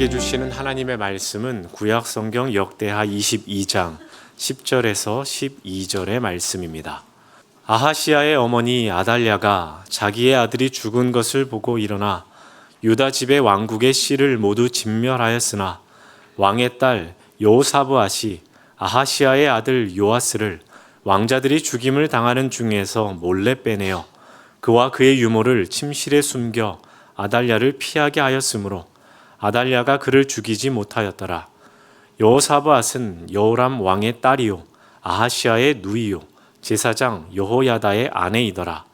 우리에게 주시는 하나님의 말씀은 구약 성경 역대하 22장 10절에서 12절의 말씀입니다. 아하시아의 어머니 아달랴가 자기의 아들이 죽은 것을 보고 일어나 유다 집의 왕국의 씨를 모두 진멸하였으나 왕의 딸 여호사브앗이 아하시아의 아들 요아스를 왕자들이 죽임을 당하는 중에서 몰래 빼내어 그와 그의 유모를 침실에 숨겨 아달랴를 피하게 하였으므로 아달랴가 그를 죽이지 못하였더라. 여호사브앗은 여호람 왕의 딸이요 아하시아의 누이요 제사장 여호야다의 아내이더라.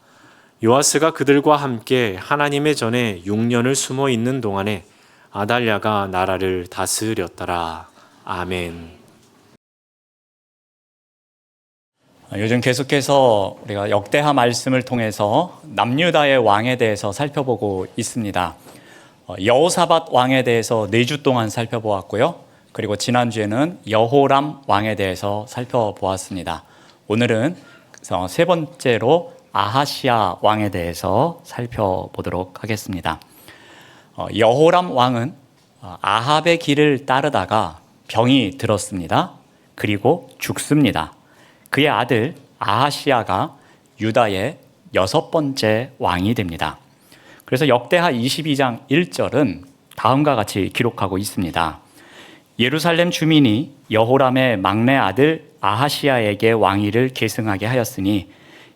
요아스가 그들과 함께 하나님의 전에 6년을 숨어 있는 동안에 아달랴가 나라를 다스렸더라. 아멘. 요즘 계속해서 우리가 역대하 말씀을 통해서 남유다의 왕에 대해서 살펴보고 있습니다. 여호사밧 왕에 대해서 4주 동안 살펴보았고요. 그리고 지난주에는 여호람 왕에 대해서 살펴보았습니다. 오늘은 세 번째로 아하시아 왕에 대해서 살펴보도록 하겠습니다. 여호람 왕은 아합의 길을 따르다가 병이 들었습니다. 그리고 죽습니다. 그의 아들 아하시아가 유다의 6번째 왕이 됩니다. 그래서 역대하 22장 1절은 다음과 같이 기록하고 있습니다. 예루살렘 주민이 여호람의 막내 아들 아하시아에게 왕위를 계승하게 하였으니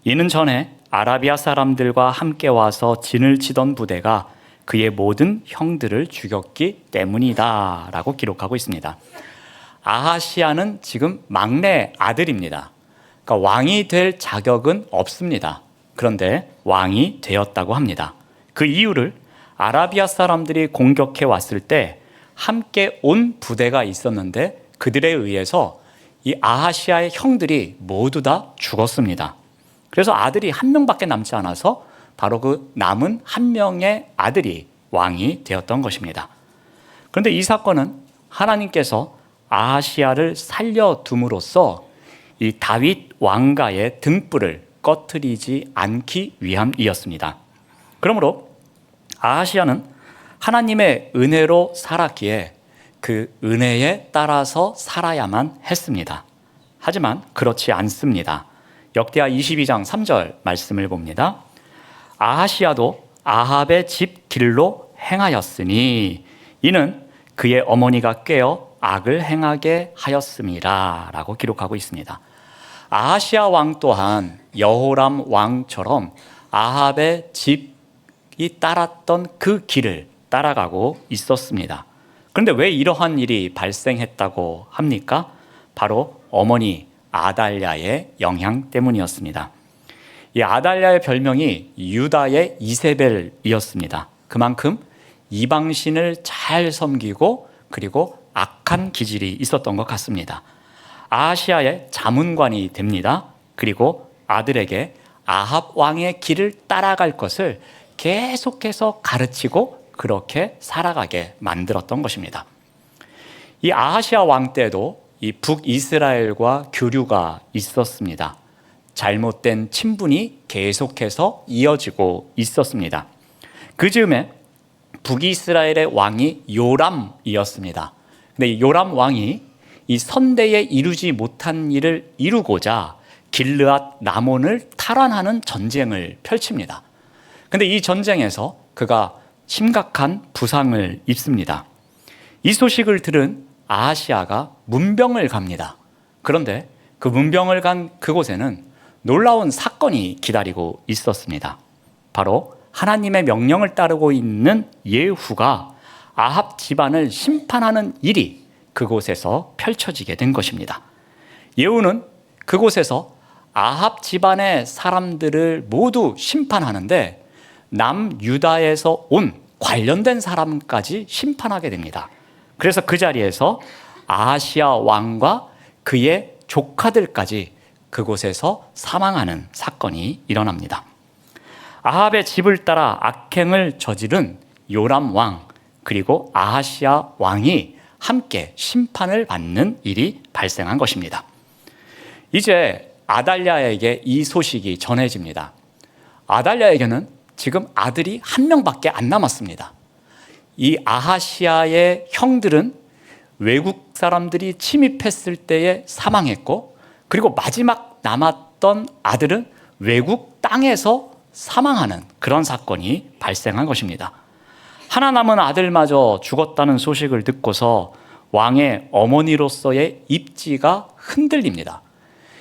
이는 전에 아라비아 사람들과 함께 와서 진을 치던 부대가 그의 모든 형들을 죽였기 때문이다 라고 기록하고 있습니다. 아하시아는 지금 막내 아들입니다. 그러니까 왕이 될 자격은 없습니다. 그런데 왕이 되었다고 합니다. 그 이유를 아라비아 사람들이 공격해 왔을 때 함께 온 부대가 있었는데 그들에 의해서 이 아하시아의 형들이 모두 다 죽었습니다. 그래서 아들이 한 명밖에 남지 않아서 바로 그 남은 한 명의 아들이 왕이 되었던 것입니다. 그런데 이 사건은 하나님께서 아하시아를 살려둠으로써 이 다윗 왕가의 등불을 꺼트리지 않기 위함이었습니다. 그러므로 아하시아는 하나님의 은혜로 살았기에 그 은혜에 따라서 살아야만 했습니다. 하지만 그렇지 않습니다. 역대하 22장 3절 말씀을 봅니다. 아하시아도 아합의 집 길로 행하였으니 이는 그의 어머니가 꾀어 악을 행하게 하였음이라 라고 기록하고 있습니다. 아하시아 왕 또한 여호람 왕처럼 아합의 집이 따랐던 그 길을 따라가고 있었습니다. 그런데 왜 이러한 일이 발생했다고 합니까? 바로 어머니 아달랴의 영향 때문이었습니다. 이 아달랴의 별명이 유다의 이세벨이었습니다. 그만큼 이방신을 잘 섬기고 그리고 악한 기질이 있었던 것 같습니다. 아하시아의 자문관이 됩니다. 그리고 아들에게 아합 왕의 길을 따라갈 것을 계속해서 가르치고 그렇게 살아가게 만들었던 것입니다. 이 아하시아 왕 때도 이 북이스라엘과 교류가 있었습니다. 잘못된 친분이 계속해서 이어지고 있었습니다. 그 즈음에 북이스라엘의 왕이 요람이었습니다. 근데 요람 왕이 이 선대에 이루지 못한 일을 이루고자 길르앗 라몬을 탈환하는 전쟁을 펼칩니다. 근데 이 전쟁에서 그가 심각한 부상을 입습니다. 이 소식을 들은 아하시아가 문병을 갑니다. 그런데 그 문병을 간 그곳에는 놀라운 사건이 기다리고 있었습니다. 바로 하나님의 명령을 따르고 있는 예후가 아합 집안을 심판하는 일이 그곳에서 펼쳐지게 된 것입니다. 예후는 그곳에서 아합 집안의 사람들을 모두 심판하는데 남유다에서 온 관련된 사람까지 심판하게 됩니다. 그래서 그 자리에서 아하시아 왕과 그의 조카들까지 그곳에서 사망하는 사건이 일어납니다. 아합의 집을 따라 악행을 저지른 요람 왕 그리고 아하시아 왕이 함께 심판을 받는 일이 발생한 것입니다. 이제 아달랴에게 이 소식이 전해집니다. 아달랴에게는 지금 아들이 한 명밖에 안 남았습니다. 이 아하시아의 형들은 외국 사람들이 침입했을 때에 사망했고, 그리고 마지막 남았던 아들은 외국 땅에서 사망하는 그런 사건이 발생한 것입니다. 하나 남은 아들마저 죽었다는 소식을 듣고서 왕의 어머니로서의 입지가 흔들립니다.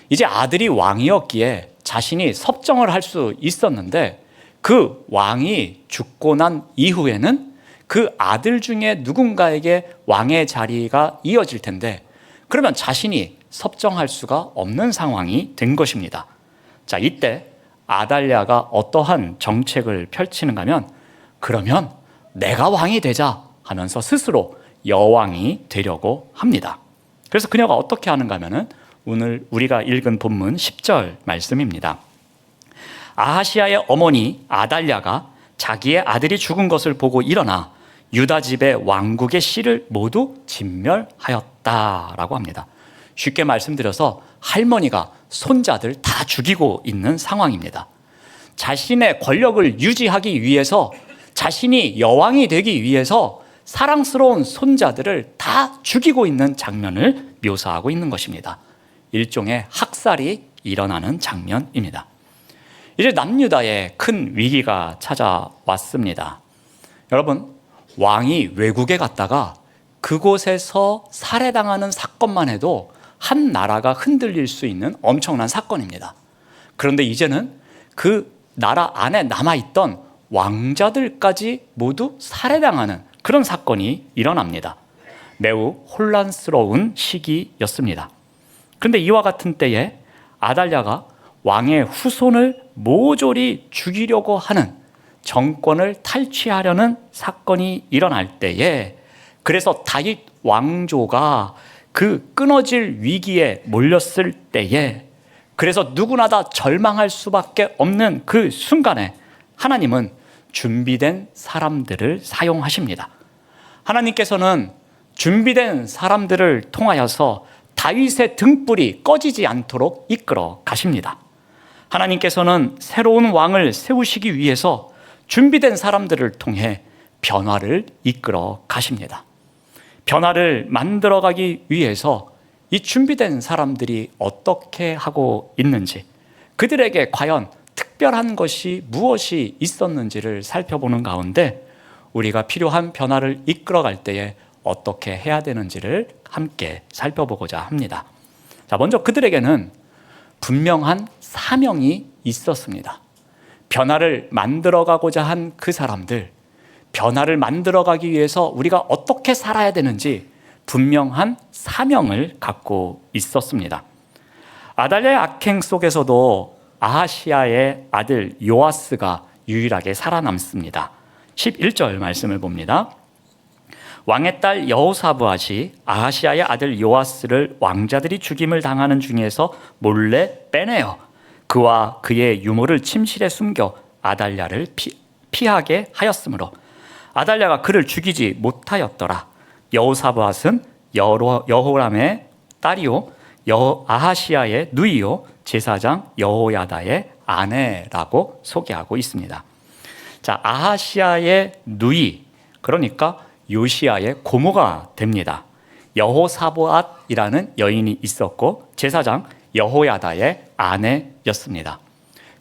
이제 아들이 왕이었기에 자신이 섭정을 할 수 있었는데, 그 왕이 죽고 난 이후에는 그 아들 중에 누군가에게 왕의 자리가 이어질 텐데, 그러면 자신이 섭정할 수가 없는 상황이 된 것입니다. 자, 이때 아달랴가 어떠한 정책을 펼치는가 하면, 그러면 내가 왕이 되자 하면서 스스로 여왕이 되려고 합니다. 그래서 그녀가 어떻게 하는가 하면은 오늘 우리가 읽은 본문 10절 말씀입니다. 아하시아의 어머니 아달랴가 자기의 아들이 죽은 것을 보고 일어나 유다 집의 왕국의 씨를 모두 진멸하였다라고 합니다. 쉽게 말씀드려서 할머니가 손자들 다 죽이고 있는 상황입니다. 자신의 권력을 유지하기 위해서, 자신이 여왕이 되기 위해서 사랑스러운 손자들을 다 죽이고 있는 장면을 묘사하고 있는 것입니다. 일종의 학살이 일어나는 장면입니다. 이제 남유다에 큰 위기가 찾아왔습니다. 여러분, 왕이 외국에 갔다가 그곳에서 살해당하는 사건만 해도 한 나라가 흔들릴 수 있는 엄청난 사건입니다. 그런데 이제는 그 나라 안에 남아있던 왕자들까지 모두 살해당하는 그런 사건이 일어납니다. 매우 혼란스러운 시기였습니다. 그런데 이와 같은 때에 아달랴가 왕의 후손을 모조리 죽이려고 하는, 정권을 탈취하려는 사건이 일어날 때에, 그래서 다윗 왕조가 그 끊어질 위기에 몰렸을 때에, 그래서 누구나 다 절망할 수밖에 없는 그 순간에 하나님은 준비된 사람들을 사용하십니다. 하나님께서는 준비된 사람들을 통하여서 다윗의 등불이 꺼지지 않도록 이끌어 가십니다. 하나님께서는 새로운 왕을 세우시기 위해서 준비된 사람들을 통해 변화를 이끌어 가십니다. 변화를 만들어가기 위해서 이 준비된 사람들이 어떻게 하고 있는지, 그들에게 과연 특별한 것이 무엇이 있었는지를 살펴보는 가운데 우리가 필요한 변화를 이끌어갈 때에 어떻게 해야 되는지를 함께 살펴보고자 합니다. 자, 먼저 그들에게는 분명한 사명이 있었습니다. 변화를 만들어가고자 한 그 사람들, 변화를 만들어가기 위해서 우리가 어떻게 살아야 되는지 분명한 사명을 갖고 있었습니다. 아달랴의 악행 속에서도 아하시아의 아들 요아스가 유일하게 살아남습니다. 11절 말씀을 봅니다. 왕의 딸 여호사브앗이 아하시아의 아들 요아스를 왕자들이 죽임을 당하는 중에서 몰래 빼내어 그와 그의 유모를 침실에 숨겨 아달랴를 피하게 하였으므로 아달랴가 그를 죽이지 못하였더라. 여호사브앗은 여호람의 딸이요 아하시아의 누이요 제사장 여호야다의 아내라고 소개하고 있습니다. 자, 아하시아의 누이, 그러니까 요시아의 고모가 됩니다. 여호사브앗이라는 여인이 있었고 제사장 여호야다의 아내였습니다.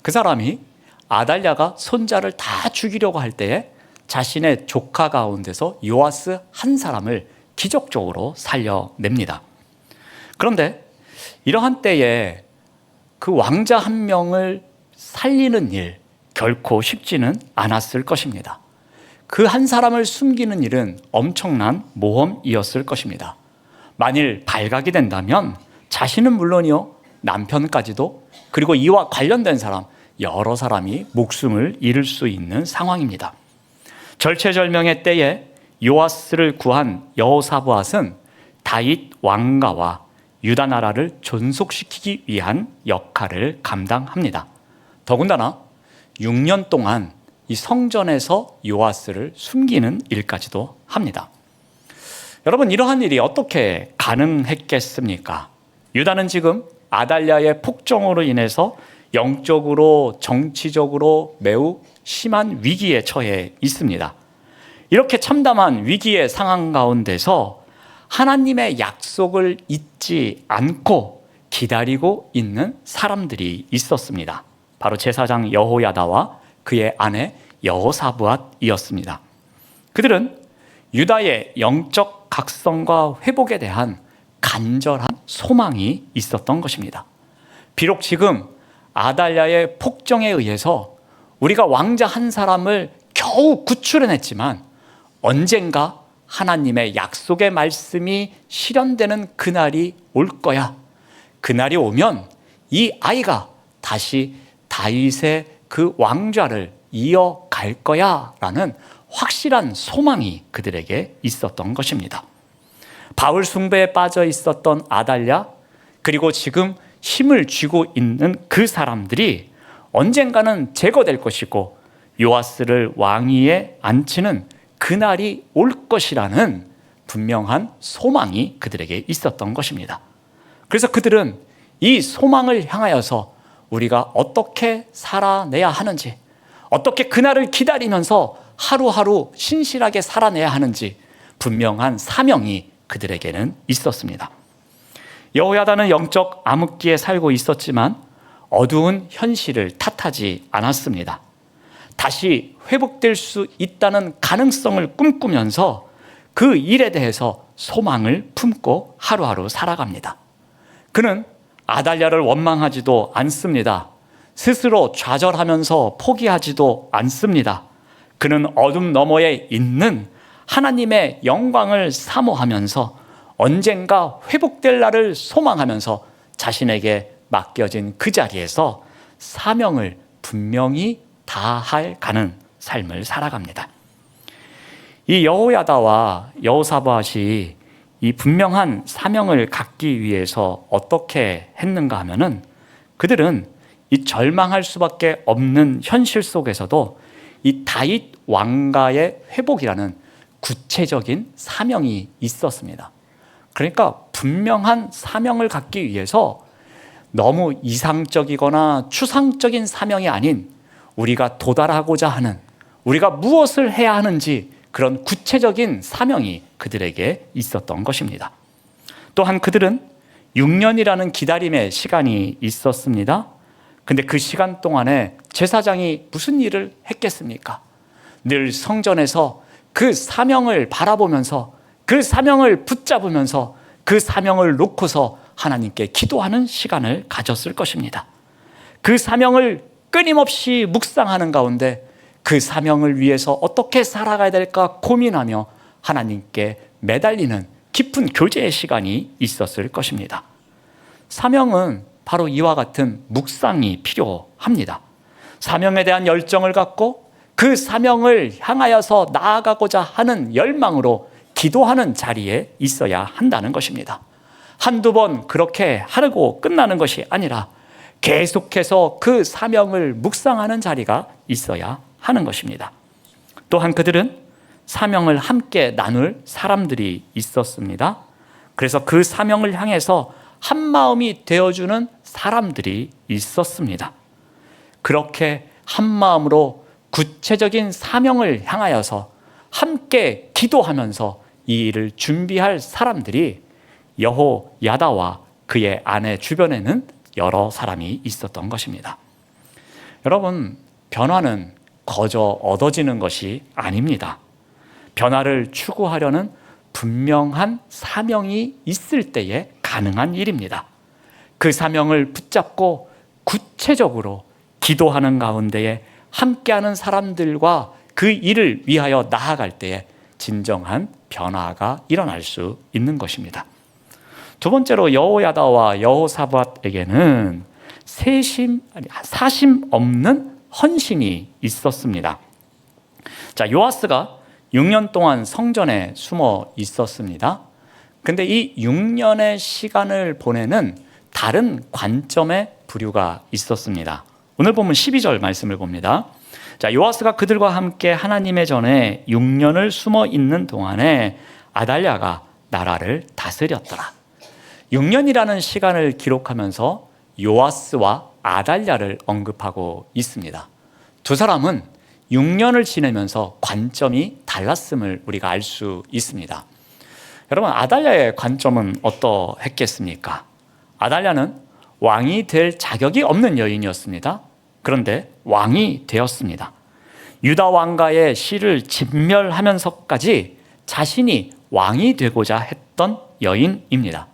그 사람이 아달랴가 손자를 다 죽이려고 할 때에 자신의 조카 가운데서 요아스 한 사람을 기적적으로 살려냅니다. 그런데 이러한 때에 그 왕자 한 명을 살리는 일, 결코 쉽지는 않았을 것입니다. 그 한 사람을 숨기는 일은 엄청난 모험이었을 것입니다. 만일 발각이 된다면 자신은 물론이요, 남편까지도, 그리고 이와 관련된 사람 여러 사람이 목숨을 잃을 수 있는 상황입니다. 절체절명의 때에 요아스를 구한 여호사브앗은 다윗 왕가와 유다 나라를 존속시키기 위한 역할을 감당합니다. 더군다나 6년 동안 이 성전에서 요아스를 숨기는 일까지도 합니다. 여러분, 이러한 일이 어떻게 가능했겠습니까? 유다는 지금 아달랴의 폭정으로 인해서 영적으로, 정치적으로 매우 심한 위기에 처해 있습니다. 이렇게 참담한 위기의 상황 가운데서 하나님의 약속을 잊지 않고 기다리고 있는 사람들이 있었습니다. 바로 제사장 여호야다와 그의 아내 여호사밧이었습니다. 그들은 유다의 영적 각성과 회복에 대한 간절한 소망이 있었던 것입니다. 비록 지금 아달랴의 폭정에 의해서 우리가 왕자 한 사람을 겨우 구출해냈지만 언젠가 하나님의 약속의 말씀이 실현되는 그날이 올 거야. 그날이 오면 이 아이가 다시 다윗의 그 왕좌를 이어갈 거야 라는 확실한 소망이 그들에게 있었던 것입니다. 바울 숭배에 빠져 있었던 아달랴, 그리고 지금 힘을 쥐고 있는 그 사람들이 언젠가는 제거될 것이고 요아스를 왕위에 앉히는 그날이 올 것이라는 분명한 소망이 그들에게 있었던 것입니다. 그래서 그들은 이 소망을 향하여서 우리가 어떻게 살아내야 하는지, 어떻게 그날을 기다리면서 하루하루 신실하게 살아내야 하는지 분명한 사명이 그들에게는 있었습니다. 여호야다는 영적 암흑기에 살고 있었지만 어두운 현실을 탓하지 않았습니다. 다시 회복될 수 있다는 가능성을 꿈꾸면서 그 일에 대해서 소망을 품고 하루하루 살아갑니다. 그는 아달랴를 원망하지도 않습니다. 스스로 좌절하면서 포기하지도 않습니다. 그는 어둠 너머에 있는 하나님의 영광을 사모하면서 언젠가 회복될 날을 소망하면서 자신에게 맡겨진 그 자리에서 사명을 분명히 다할 가는 삶을 살아갑니다. 이 여호야다와 여호사밧이 이 분명한 사명을 갖기 위해서 어떻게 했는가 하면은 그들은 이 절망할 수밖에 없는 현실 속에서도 이 다윗 왕가의 회복이라는 구체적인 사명이 있었습니다. 그러니까 분명한 사명을 갖기 위해서 너무 이상적이거나 추상적인 사명이 아닌 우리가 도달하고자 하는, 우리가 무엇을 해야 하는지 그런 구체적인 사명이 그들에게 있었던 것입니다. 또한 그들은 6년이라는 기다림의 시간이 있었습니다. 근데 그 시간 동안에 제사장이 무슨 일을 했겠습니까? 늘 성전에서 그 사명을 바라보면서 그 사명을 붙잡으면서 그 사명을 놓고서 하나님께 기도하는 시간을 가졌을 것입니다. 그 사명을 끊임없이 묵상하는 가운데 그 사명을 위해서 어떻게 살아가야 될까 고민하며 하나님께 매달리는 깊은 교제의 시간이 있었을 것입니다. 사명은 바로 이와 같은 묵상이 필요합니다. 사명에 대한 열정을 갖고 그 사명을 향하여서 나아가고자 하는 열망으로 기도하는 자리에 있어야 한다는 것입니다. 한두 번 그렇게 하고 끝나는 것이 아니라 계속해서 그 사명을 묵상하는 자리가 있어야 하는 것입니다. 또한 그들은 사명을 함께 나눌 사람들이 있었습니다. 그래서 그 사명을 향해서 한 마음이 되어주는 사람들이 있었습니다. 그렇게 한 마음으로 구체적인 사명을 향하여서 함께 기도하면서 이 일을 준비할 사람들이 여호야다와 그의 아내 주변에는 여러 사람이 있었던 것입니다. 여러분, 변화는 거저 얻어지는 것이 아닙니다. 변화를 추구하려는 분명한 사명이 있을 때에 가능한 일입니다. 그 사명을 붙잡고 구체적으로 기도하는 가운데에 함께하는 사람들과 그 일을 위하여 나아갈 때에 진정한 변화가 일어날 수 있는 것입니다. 두 번째로 여호야다와 여호사밧에게는 사심 없는 헌신이 있었습니다. 자, 요아스가 6년 동안 성전에 숨어 있었습니다. 근데 이 6년의 시간을 보내는 다른 관점의 부류가 있었습니다. 오늘 보면 12절 말씀을 봅니다. 자, 요아스가 그들과 함께 하나님의 전에 6년을 숨어 있는 동안에 아달랴가 나라를 다스렸더라. 6년이라는 시간을 기록하면서 요아스와 아달랴를 언급하고 있습니다. 두 사람은 6년을 지내면서 관점이 달랐음을 우리가 알 수 있습니다. 여러분, 아달랴의 관점은 어떠했겠습니까? 아달랴는 왕이 될 자격이 없는 여인이었습니다. 그런데 왕이 되었습니다. 유다 왕가의 씨를 진멸하면서까지 자신이 왕이 되고자 했던 여인입니다.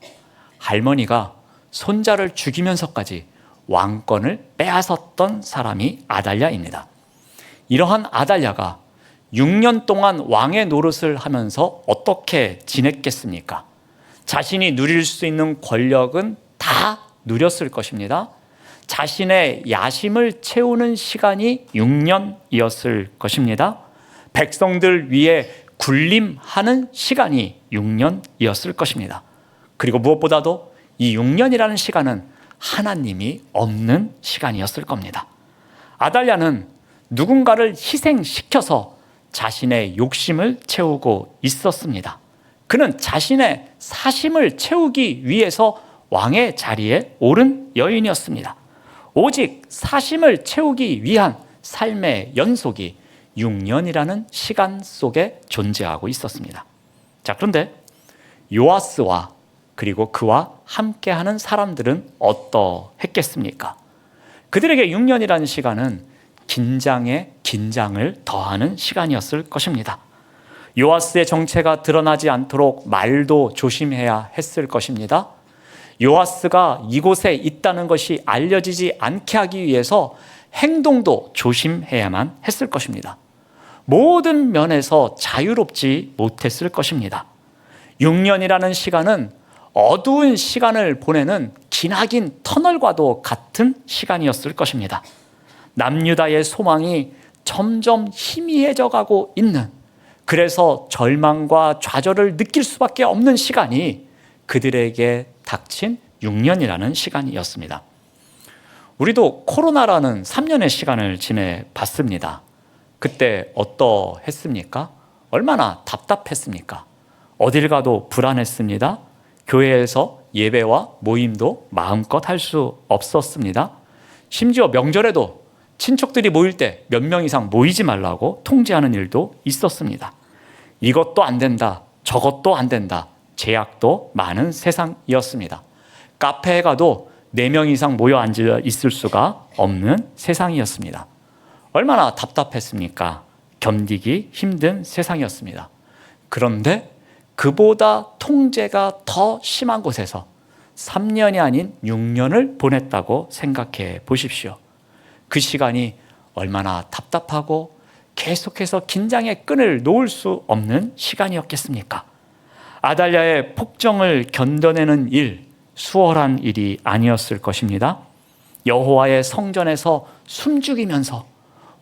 할머니가 손자를 죽이면서까지 왕권을 빼앗았던 사람이 아달랴입니다. 이러한 아달랴가 6년 동안 왕의 노릇을 하면서 어떻게 지냈겠습니까? 자신이 누릴 수 있는 권력은 다 누렸을 것입니다. 자신의 야심을 채우는 시간이 6년이었을 것입니다. 백성들 위해 군림하는 시간이 6년이었을 것입니다. 그리고 무엇보다도 이 6년이라는 시간은 하나님이 없는 시간이었을 겁니다. 아달랴는 누군가를 희생시켜서 자신의 욕심을 채우고 있었습니다. 그는 자신의 사심을 채우기 위해서 왕의 자리에 오른 여인이었습니다. 오직 사심을 채우기 위한 삶의 연속이 6년이라는 시간 속에 존재하고 있었습니다. 자, 그런데 요아스와 그리고 그와 함께하는 사람들은 어떠했겠습니까? 그들에게 6년이라는 시간은 긴장에 긴장을 더하는 시간이었을 것입니다. 요아스의 정체가 드러나지 않도록 말도 조심해야 했을 것입니다. 요아스가 이곳에 있다는 것이 알려지지 않게 하기 위해서 행동도 조심해야만 했을 것입니다. 모든 면에서 자유롭지 못했을 것입니다. 6년이라는 시간은 어두운 시간을 보내는 기나긴 터널과도 같은 시간이었을 것입니다. 남유다의 소망이 점점 희미해져 가고 있는, 그래서 절망과 좌절을 느낄 수밖에 없는 시간이 그들에게 닥친 6년이라는 시간이었습니다. 우리도 코로나라는 3년의 시간을 지내봤습니다. 그때 어떠했습니까? 얼마나 답답했습니까? 어딜 가도 불안했습니다. 교회에서 예배와 모임도 마음껏 할 수 없었습니다. 심지어 명절에도 친척들이 모일 때 몇 명 이상 모이지 말라고 통제하는 일도 있었습니다. 이것도 안 된다, 저것도 안 된다, 제약도 많은 세상이었습니다. 카페에 가도 4명 이상 모여 앉아 있을 수가 없는 세상이었습니다. 얼마나 답답했습니까? 견디기 힘든 세상이었습니다. 그런데 그보다 통제가 더 심한 곳에서 3년이 아닌 6년을 보냈다고 생각해 보십시오. 그 시간이 얼마나 답답하고 계속해서 긴장의 끈을 놓을 수 없는 시간이었겠습니까? 아달랴의 폭정을 견뎌내는 일, 수월한 일이 아니었을 것입니다. 여호와의 성전에서 숨죽이면서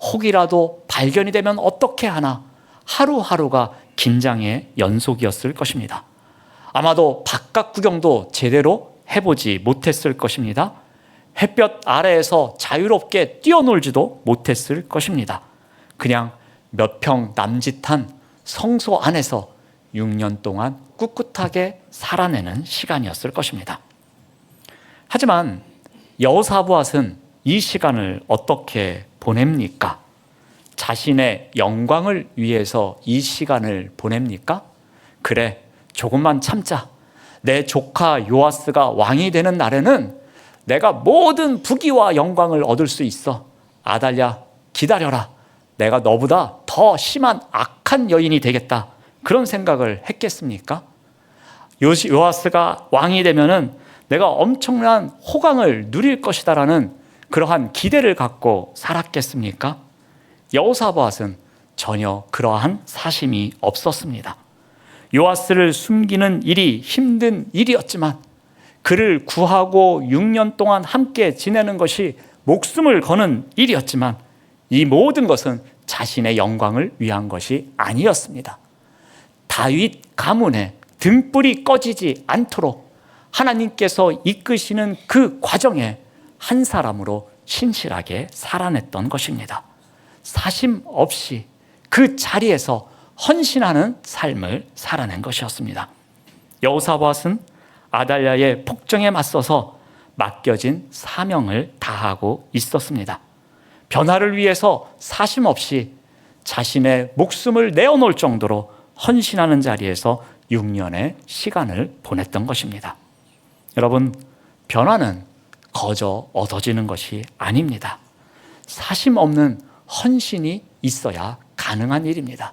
혹이라도 발견이 되면 어떻게 하나, 하루하루가 긴장의 연속이었을 것입니다. 아마도 바깥 구경도 제대로 해보지 못했을 것입니다. 햇볕 아래에서 자유롭게 뛰어놀지도 못했을 것입니다. 그냥 몇 평 남짓한 성소 안에서 6년 동안 꿋꿋하게 살아내는 시간이었을 것입니다. 하지만 여호사밧은 이 시간을 어떻게 보냅니까? 자신의 영광을 위해서 이 시간을 보냅니까? 그래, 조금만 참자. 내 조카 요아스가 왕이 되는 날에는 내가 모든 부귀와 영광을 얻을 수 있어. 아달랴, 기다려라. 내가 너보다 더 심한 악한 여인이 되겠다. 그런 생각을 했겠습니까? 요아스가 왕이 되면은 내가 엄청난 호강을 누릴 것이다라는 그러한 기대를 갖고 살았겠습니까? 여호사밧은 전혀 그러한 사심이 없었습니다. 요아스를 숨기는 일이 힘든 일이었지만, 그를 구하고 6년 동안 함께 지내는 것이 목숨을 거는 일이었지만, 이 모든 것은 자신의 영광을 위한 것이 아니었습니다. 다윗 가문에 등불이 꺼지지 않도록 하나님께서 이끄시는 그 과정에 한 사람으로 신실하게 살아냈던 것입니다. 사심 없이 그 자리에서 헌신하는 삶을 살아낸 것이었습니다. 여호사밧은 아달랴의 폭정에 맞서서 맡겨진 사명을 다하고 있었습니다. 변화를 위해서 사심 없이 자신의 목숨을 내어놓을 정도로 헌신하는 자리에서 6년의 시간을 보냈던 것입니다. 여러분, 변화는 거저 얻어지는 것이 아닙니다. 사심 없는 헌신이 있어야 가능한 일입니다.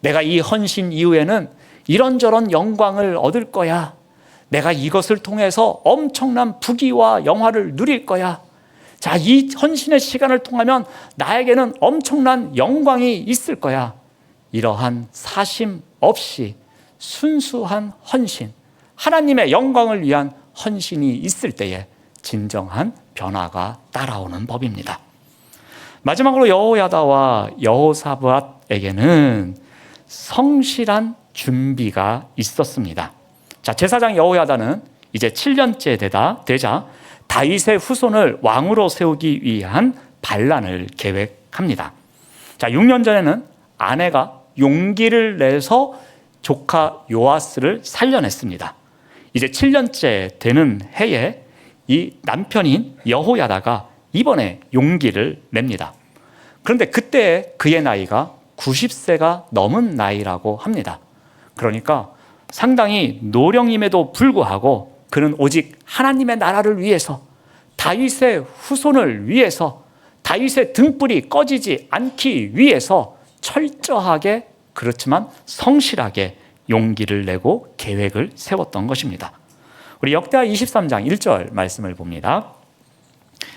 내가 이 헌신 이후에는 이런저런 영광을 얻을 거야. 내가 이것을 통해서 엄청난 부귀와 영화를 누릴 거야. 자, 이 헌신의 시간을 통하면 나에게는 엄청난 영광이 있을 거야. 이러한 사심 없이 순수한 헌신, 하나님의 영광을 위한 헌신이 있을 때에 진정한 변화가 따라오는 법입니다. 마지막으로 여호야다와 여호사밧에게는 성실한 준비가 있었습니다. 자, 제사장 여호야다는 이제 7년째 되자 다윗의 후손을 왕으로 세우기 위한 반란을 계획합니다. 자, 6년 전에는 아내가 용기를 내서 조카 요아스를 살려냈습니다. 이제 7년째 되는 해에 이 남편인 여호야다가 이번에 용기를 냅니다. 그런데 그때 그의 나이가 90세가 넘은 나이라고 합니다. 그러니까 상당히 노령임에도 불구하고 그는 오직 하나님의 나라를 위해서, 다윗의 후손을 위해서, 다윗의 등불이 꺼지지 않기 위해서 철저하게, 그렇지만 성실하게 용기를 내고 계획을 세웠던 것입니다. 우리 역대하 23장 1절 말씀을 봅니다.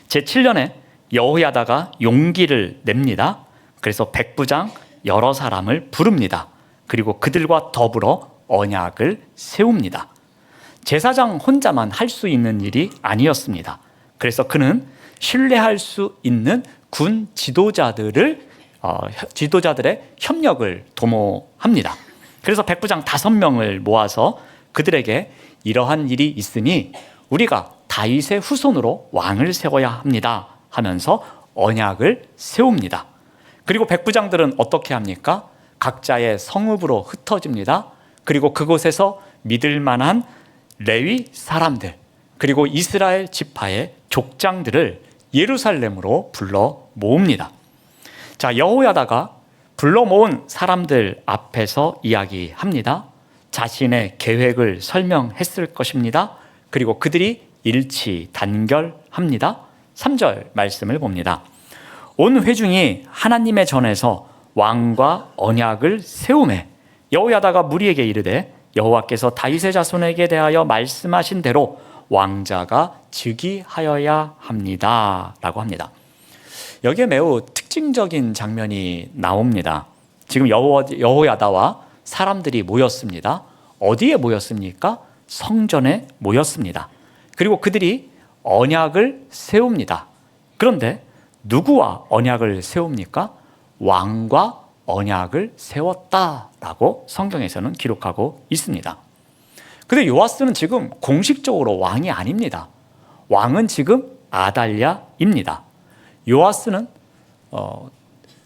제7년에 여호야다가 용기를 냅니다. 그래서 백부장 여러 사람을 부릅니다. 그리고 그들과 더불어 언약을 세웁니다. 제사장 혼자만 할 수 있는 일이 아니었습니다. 그래서 그는 신뢰할 수 있는 군 지도자들의 협력을 도모합니다. 그래서 백부장 5명을 모아서 그들에게 이러한 일이 있으니 우리가 다윗의 후손으로 왕을 세워야 합니다 하면서 언약을 세웁니다. 그리고 백부장들은 어떻게 합니까? 각자의 성읍으로 흩어집니다. 그리고 그곳에서 믿을 만한 레위 사람들, 그리고 이스라엘 지파의 족장들을 예루살렘으로 불러 모읍니다. 자, 여호야다가 불러 모은 사람들 앞에서 이야기합니다. 자신의 계획을 설명했을 것입니다. 그리고 그들이 일치 단결합니다. 3절 말씀을 봅니다. 온 회중이 하나님의 전에서 왕과 언약을 세우매 여호야다가 무리에게 이르되 여호와께서 다윗의 자손에게 대하여 말씀하신 대로 왕자가 즉위하여야 합니다 라고 합니다. 여기에 매우 특징적인 장면이 나옵니다. 지금 여호야다와 사람들이 모였습니다. 어디에 모였습니까? 성전에 모였습니다. 그리고 그들이 언약을 세웁니다. 그런데 누구와 언약을 세웁니까? 왕과 언약을 세웠다라고 성경에서는 기록하고 있습니다. 그런데 요아스는 지금 공식적으로 왕이 아닙니다. 왕은 지금 아달랴입니다. 요아스는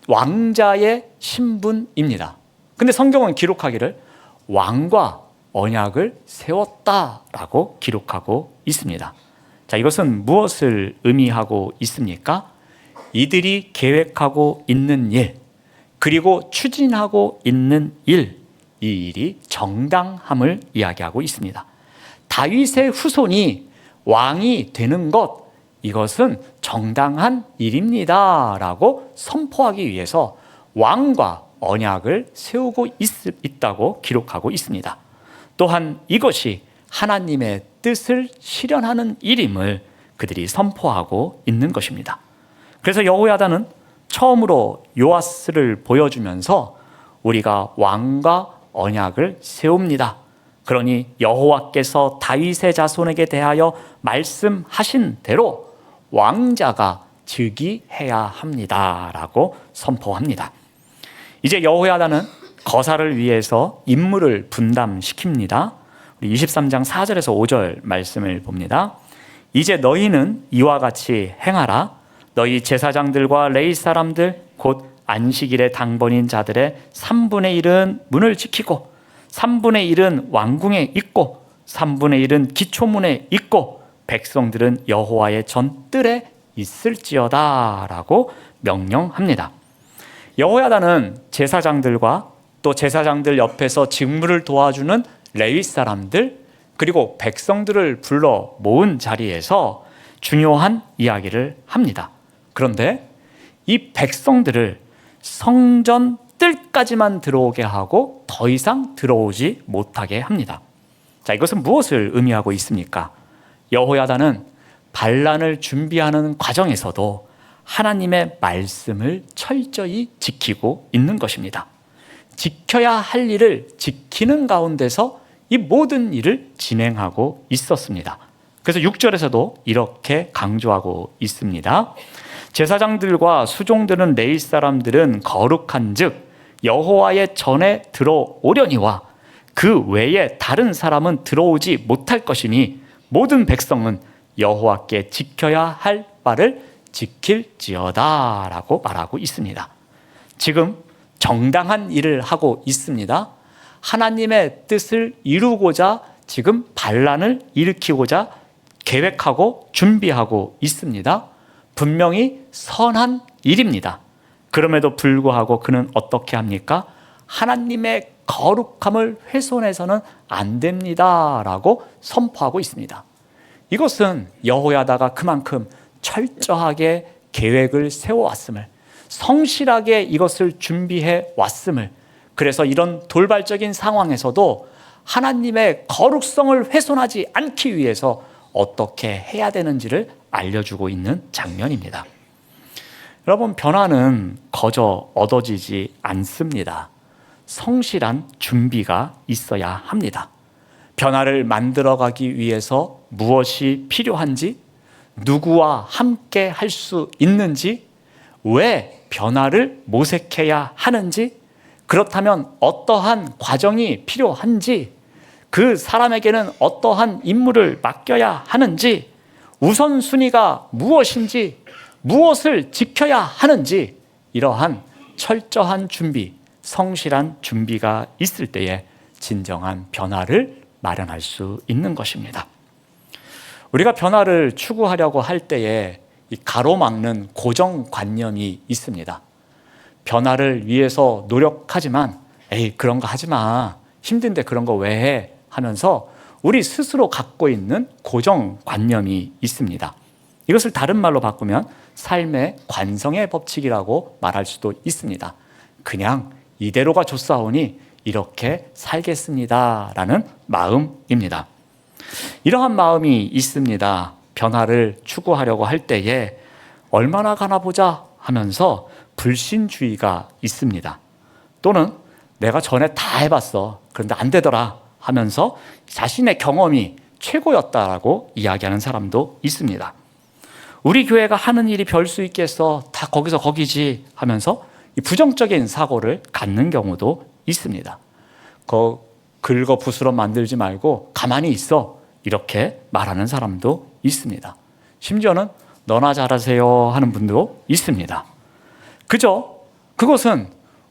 왕자의 신분입니다. 근데 성경은 기록하기를 왕과 언약을 세웠다라고 기록하고 있습니다. 자, 이것은 무엇을 의미하고 있습니까? 이들이 계획하고 있는 일, 그리고 추진하고 있는 일, 이 일이 정당함을 이야기하고 있습니다. 다윗의 후손이 왕이 되는 것, 이것은 정당한 일입니다 라고 선포하기 위해서 왕과 언약을 세우고 있다고 기록하고 있습니다. 또한 이것이 하나님의 뜻을 실현하는 일임을 그들이 선포하고 있는 것입니다. 그래서 여호야다는 처음으로 요아스를 보여주면서 우리가 왕과 언약을 세웁니다. 그러니 여호와께서 다윗의 자손에게 대하여 말씀하신 대로 왕자가 즉위해야 합니다 라고 선포합니다. 이제 여호야다는 거사를 위해서 임무를 분담시킵니다. 우리 23장 4절에서 5절 말씀을 봅니다. 이제 너희는 이와 같이 행하라. 너희 제사장들과 레위 사람들 곧 안식일의 당번인 자들의 3분의 1은 문을 지키고 3분의 1은 왕궁에 있고 3분의 1은 기초문에 있고 백성들은 여호와의 전뜰에 있을지어다 라고 명령합니다. 여호야다는 제사장들과 또 제사장들 옆에서 직무를 도와주는 레위 사람들 그리고 백성들을 불러 모은 자리에서 중요한 이야기를 합니다. 그런데 이 백성들을 성전 뜰까지만 들어오게 하고 더 이상 들어오지 못하게 합니다. 자, 이것은 무엇을 의미하고 있습니까? 여호야다는 반란을 준비하는 과정에서도 하나님의 말씀을 철저히 지키고 있는 것입니다. 지켜야 할 일을 지키는 가운데서 이 모든 일을 진행하고 있었습니다. 그래서 6절에서도 이렇게 강조하고 있습니다. 제사장들과 수종드는 레위 사람들은 거룩한 즉 여호와의 전에 들어오려니와 그 외에 다른 사람은 들어오지 못할 것이니 모든 백성은 여호와께 지켜야 할 바를 지킬지어다 라고 말하고 있습니다. 지금 정당한 일을 하고 있습니다. 하나님의 뜻을 이루고자 지금 반란을 일으키고자 계획하고 준비하고 있습니다. 분명히 선한 일입니다. 그럼에도 불구하고 그는 어떻게 합니까? 하나님의 거룩함을 훼손해서는 안 됩니다 라고 선포하고 있습니다. 이것은 여호야다가 그만큼 철저하게 계획을 세워왔음을, 성실하게 이것을 준비해 왔음을, 그래서 이런 돌발적인 상황에서도 하나님의 거룩성을 훼손하지 않기 위해서 어떻게 해야 되는지를 알려주고 있는 장면입니다. 여러분, 변화는 거저 얻어지지 않습니다. 성실한 준비가 있어야 합니다. 변화를 만들어가기 위해서 무엇이 필요한지, 누구와 함께 할 수 있는지, 왜 변화를 모색해야 하는지, 그렇다면 어떠한 과정이 필요한지, 그 사람에게는 어떠한 임무를 맡겨야 하는지, 우선순위가 무엇인지, 무엇을 지켜야 하는지, 이러한 철저한 준비, 성실한 준비가 있을 때에 진정한 변화를 마련할 수 있는 것입니다. 우리가 변화를 추구하려고 할 때에 이 가로막는 고정관념이 있습니다. 변화를 위해서 노력하지만 에이 그런 거 하지 마, 힘든데 그런 거 왜 해? 하면서 우리 스스로 갖고 있는 고정관념이 있습니다. 이것을 다른 말로 바꾸면 삶의 관성의 법칙이라고 말할 수도 있습니다. 그냥 이대로가 좋사오니 이렇게 살겠습니다 라는 마음입니다. 이러한 마음이 있습니다. 변화를 추구하려고 할 때에 얼마나 가나 보자 하면서 불신주의가 있습니다. 또는 내가 전에 다 해봤어, 그런데 안 되더라 하면서 자신의 경험이 최고였다라고 이야기하는 사람도 있습니다. 우리 교회가 하는 일이 별 수 있겠어, 다 거기서 거기지 하면서 부정적인 사고를 갖는 경우도 있습니다. 긁어 부스럼 만들지 말고 가만히 있어, 이렇게 말하는 사람도 있습니다. 심지어는 너나 잘하세요 하는 분도 있습니다. 그저 그것은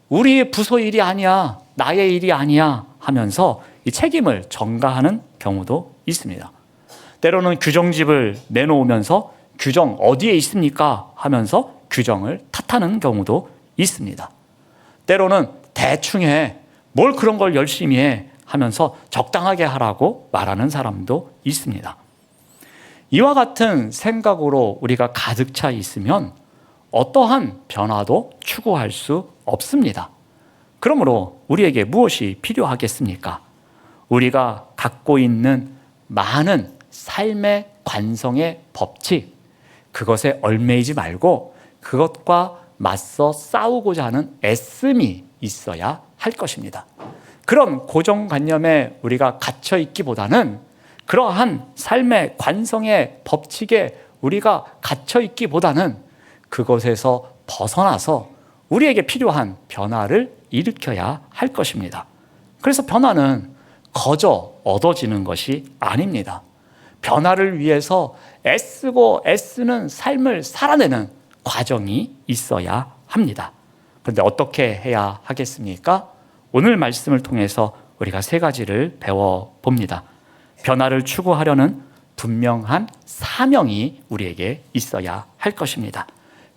우리의 부서 일이 아니야, 나의 일이 아니야 하면서 이 책임을 전가하는 경우도 있습니다. 때로는 규정집을 내놓으면서 규정 어디에 있습니까 하면서 규정을 탓하는 경우도 있습니다. 때로는 대충 해, 뭘 그런 걸 열심히 해 하면서 적당하게 하라고 말하는 사람도 있습니다. 이와 같은 생각으로 우리가 가득 차 있으면 어떠한 변화도 추구할 수 없습니다. 그러므로 우리에게 무엇이 필요하겠습니까? 우리가 갖고 있는 많은 삶의 관성의 법칙, 그것에 얽매이지 말고 그것과 맞서 싸우고자 하는 애씀이 있어야 할 것입니다. 그런 고정관념에 우리가 갇혀 있기보다는, 그러한 삶의 관성의 법칙에 우리가 갇혀 있기보다는 그것에서 벗어나서 우리에게 필요한 변화를 일으켜야 할 것입니다. 그래서 변화는 거저 얻어지는 것이 아닙니다. 변화를 위해서 애쓰고 애쓰는 삶을 살아내는 과정이 있어야 합니다. 그런데 어떻게 해야 하겠습니까? 오늘 말씀을 통해서 우리가 세 가지를 배워봅니다. 변화를 추구하려는 분명한 사명이 우리에게 있어야 할 것입니다.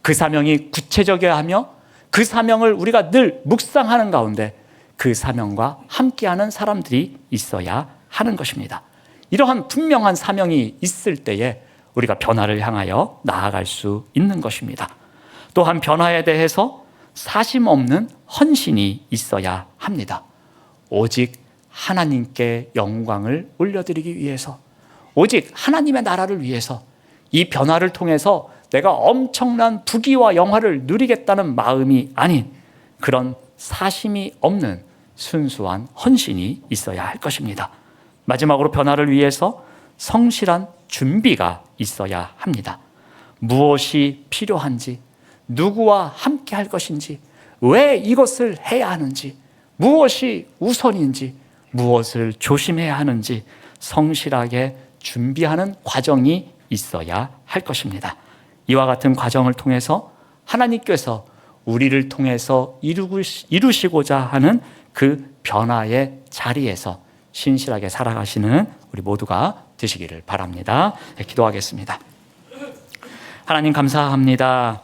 그 사명이 구체적이어야 하며 그 사명을 우리가 늘 묵상하는 가운데 그 사명과 함께하는 사람들이 있어야 하는 것입니다. 이러한 분명한 사명이 있을 때에 우리가 변화를 향하여 나아갈 수 있는 것입니다. 또한 변화에 대해서 사심 없는 헌신이 있어야 합니다. 오직 하나님께 영광을 올려드리기 위해서, 오직 하나님의 나라를 위해서, 이 변화를 통해서 내가 엄청난 부귀와 영화를 누리겠다는 마음이 아닌 그런 사심이 없는 순수한 헌신이 있어야 할 것입니다. 마지막으로 변화를 위해서 성실한 준비가 있어야 합니다. 무엇이 필요한지, 누구와 함께 할 것인지, 왜 이것을 해야 하는지, 무엇이 우선인지, 무엇을 조심해야 하는지 성실하게 준비하는 과정이 있어야 할 것입니다. 이와 같은 과정을 통해서 하나님께서 우리를 통해서 이루시고자 하는 그 변화의 자리에서 신실하게 살아가시는 우리 모두가 되시기를 바랍니다. 네, 기도하겠습니다. 하나님 감사합니다.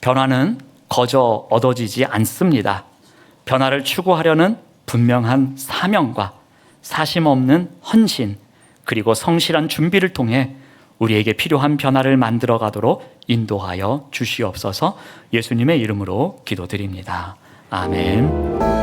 변화는 거저 얻어지지 않습니다. 변화를 추구하려는 분명한 사명과 사심 없는 헌신, 그리고 성실한 준비를 통해 우리에게 필요한 변화를 만들어 가도록 인도하여 주시옵소서. 예수님의 이름으로 기도드립니다. 아멘.